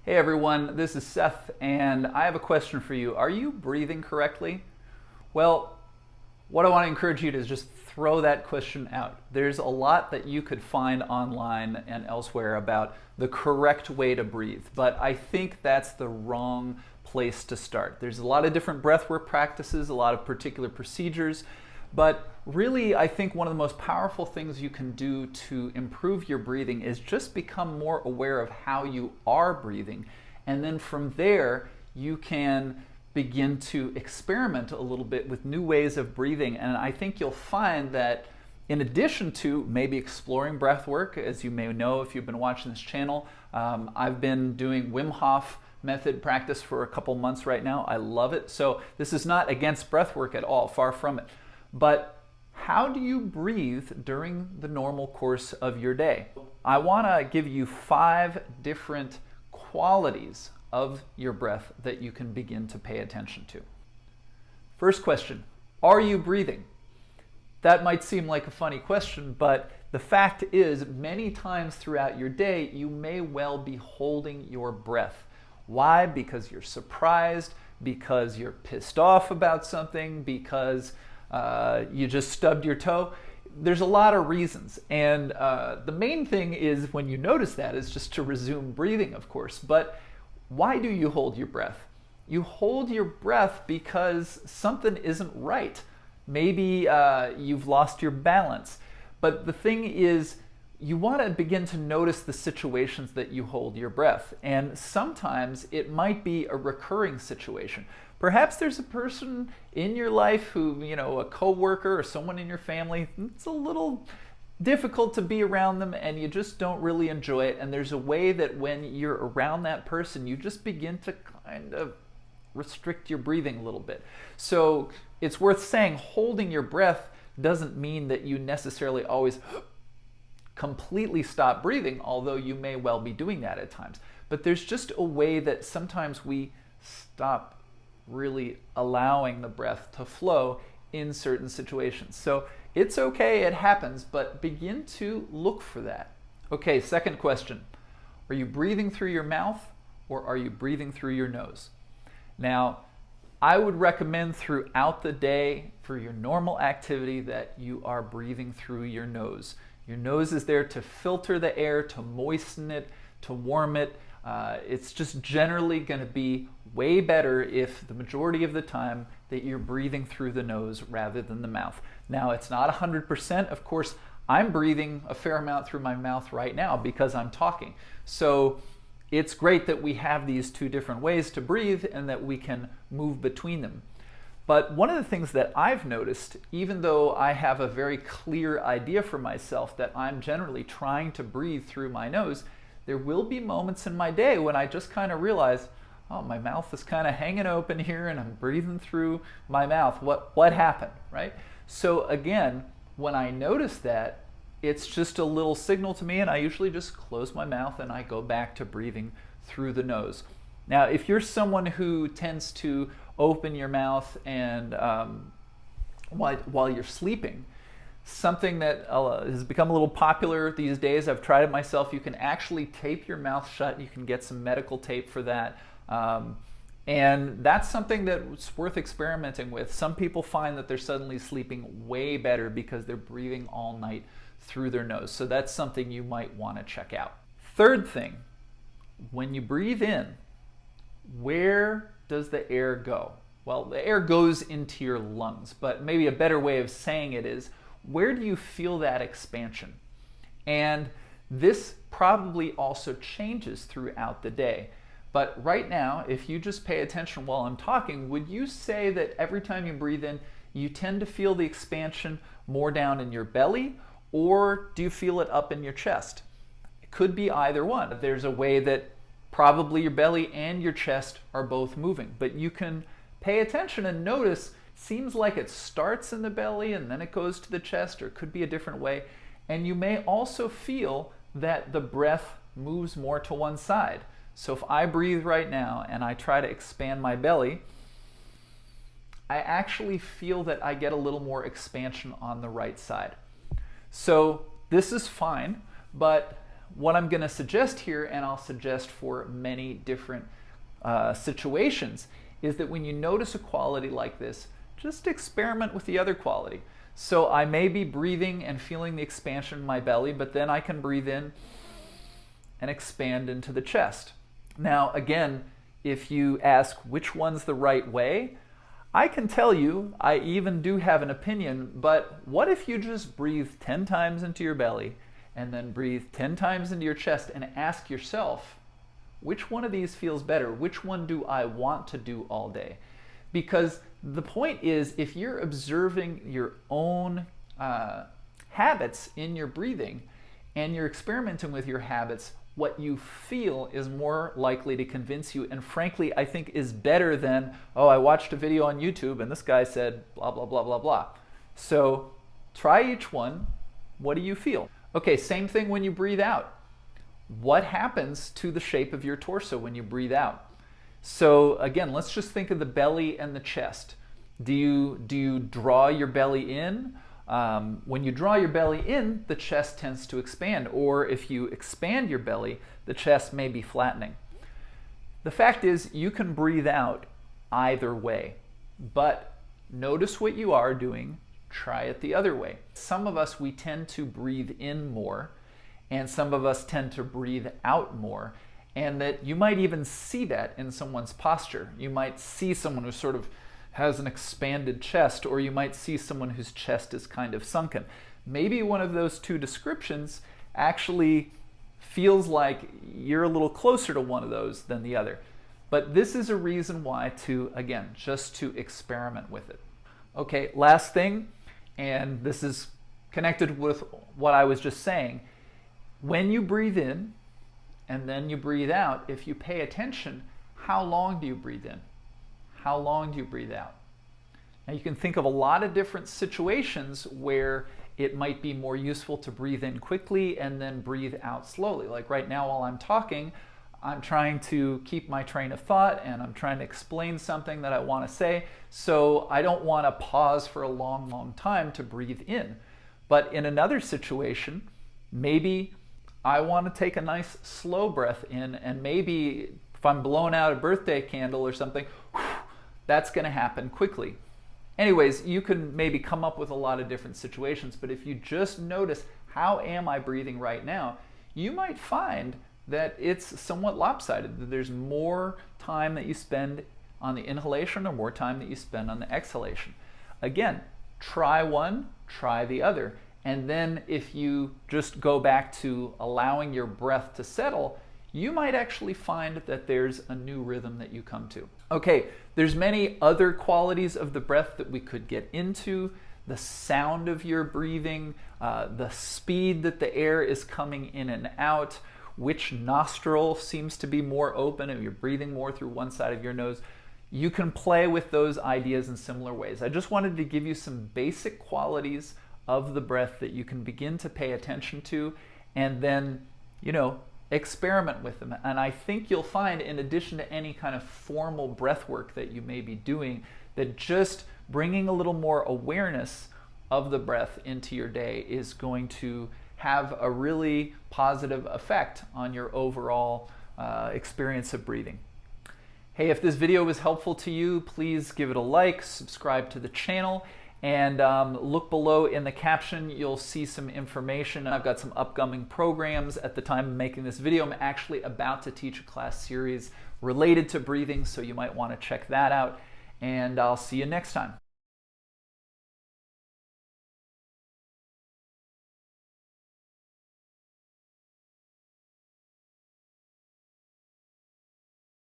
Hey everyone, this is Seth, and I have a question for you. Are you breathing correctly? Well, what I want to encourage you to is just throw that question out. There's a lot that you could find online and elsewhere about the correct way to breathe, but I think that's the wrong place to start. There's a lot of different breathwork practices, a lot of particular procedures, but really I think one of the most powerful things you can do to improve your breathing is just become more aware of how you are breathing, and then from there you can begin to experiment a little bit with new ways of breathing. And I think you'll find that in addition to maybe exploring breath work, as you may know if you've been watching this channel, I've been doing Wim Hof method practice for a couple months right now. I love it. So this is not against breath work at all, far from it. But how do you breathe during the normal course of your day? I want to give you 5 different qualities of your breath that you can begin to pay attention to. First question, are you breathing? That might seem like a funny question, but the fact is many times throughout your day you may well be holding your breath. Why? Because you're surprised, because you're pissed off about something, because you just stubbed your toe. There's a lot of reasons, and the main thing is when you notice that is just to resume breathing, of course. But why do you hold your breath? You hold your breath because something isn't right. Maybe you've lost your balance. But the thing is, you want to begin to notice the situations that you hold your breath. And sometimes it might be a recurring situation. Perhaps there's a person in your life who, a coworker or someone in your family, it's a little difficult to be around them and you just don't really enjoy it. And there's a way that when you're around that person, you just begin to kind of restrict your breathing a little bit. So it's worth saying holding your breath doesn't mean that you necessarily always completely stop breathing, although you may well be doing that at times. But there's just a way that sometimes we stop really allowing the breath to flow in certain situations. So it's okay, it happens, but begin to look for that. Okay, second question. Are you breathing through your mouth or are you breathing through your nose? Now, I would recommend throughout the day for your normal activity that you are breathing through your nose. Your nose is there to filter the air, to moisten it, to warm it. It's just generally going to be way better if the majority of the time that you're breathing through the nose rather than the mouth. Now, it's not 100%. Of course, I'm breathing a fair amount through my mouth right now because I'm talking. So it's great that we have these 2 different ways to breathe and that we can move between them. But one of the things that I've noticed, even though I have a very clear idea for myself that I'm generally trying to breathe through my nose, there will be moments in my day when I just kind of realize, oh, my mouth is kind of hanging open here and I'm breathing through my mouth. What happened, right? So again, when I notice that, it's just a little signal to me and I usually just close my mouth and I go back to breathing through the nose. Now, if you're someone who tends to open your mouth and while you're sleeping, something that has become a little popular these days, I've tried it myself, you can actually tape your mouth shut. You can get some medical tape for that. And that's something that's worth experimenting with. Some people find that they're suddenly sleeping way better because they're breathing all night through their nose. So that's something you might want to check out. Third thing, when you breathe in, where does the air go? Well, the air goes into your lungs, but maybe a better way of saying it is, where do you feel that expansion? And this probably also changes throughout the day. But right now, if you just pay attention while I'm talking, would you say that every time you breathe in, you tend to feel the expansion more down in your belly, or do you feel it up in your chest? It could be either one. There's a way that probably your belly and your chest are both moving, but you can pay attention and notice, seems like it starts in the belly and then it goes to the chest, or it could be a different way. And you may also feel that the breath moves more to one side. So if I breathe right now and I try to expand my belly, I actually feel that I get a little more expansion on the right side. So this is fine, but what I'm going to suggest here, and I'll suggest for many different situations, is that when you notice a quality like this, just experiment with the other quality. So I may be breathing and feeling the expansion in my belly, but then I can breathe in and expand into the chest. Now, again, if you ask which one's the right way, I can tell you, I even do have an opinion, but what if you just breathe 10 times into your belly and then breathe 10 times into your chest and ask yourself, which one of these feels better? Which one do I want to do all day? Because the point is, if you're observing your own habits in your breathing and you're experimenting with your habits, what you feel is more likely to convince you, and frankly, I think is better than, oh, I watched a video on YouTube and this guy said blah, blah, blah, blah, blah. So try each one. What do you feel? Okay, same thing when you breathe out. What happens to the shape of your torso when you breathe out? So again, let's just think of the belly and the chest. Do you draw your belly in? When you draw your belly in, the chest tends to expand, or if you expand your belly, the chest may be flattening. The fact is, you can breathe out either way, but notice what you are doing, try it the other way. Some of us, we tend to breathe in more, and some of us tend to breathe out more, and that you might even see that in someone's posture. You might see someone who sort of has an expanded chest, or you might see someone whose chest is kind of sunken. Maybe one of those two descriptions actually feels like you're a little closer to one of those than the other. But this is a reason why to, again, just to experiment with it. Okay, last thing, and this is connected with what I was just saying. When you breathe in and then you breathe out, if you pay attention, how long do you breathe in? How long do you breathe out? Now you can think of a lot of different situations where it might be more useful to breathe in quickly and then breathe out slowly. Like right now while I'm talking, I'm trying to keep my train of thought and I'm trying to explain something that I want to say. So I don't want to pause for a long, long time to breathe in. But in another situation, maybe I want to take a nice slow breath in, and maybe if I'm blowing out a birthday candle or something, that's going to happen quickly. Anyways, you can maybe come up with a lot of different situations, but if you just notice, how am I breathing right now, you might find that it's somewhat lopsided, that there's more time that you spend on the inhalation or more time that you spend on the exhalation. Again, try one, try the other, and then if you just go back to allowing your breath to settle, you might actually find that there's a new rhythm that you come to. Okay, there's many other qualities of the breath that we could get into. The sound of your breathing, the speed that the air is coming in and out, which nostril seems to be more open, and you're breathing more through one side of your nose. You can play with those ideas in similar ways. I just wanted to give you some basic qualities of the breath that you can begin to pay attention to, and then, experiment with them. And I think you'll find, in addition to any kind of formal breath work that you may be doing, that just bringing a little more awareness of the breath into your day is going to have a really positive effect on your overall experience of breathing. Hey, if this video was helpful to you, please give it a like, subscribe to the channel, and look below in the caption. You'll see some information. I've got some upcoming programs. At the time of making this video, I'm actually about to teach a class series related to breathing, so you might want to check that out. And I'll see you next time.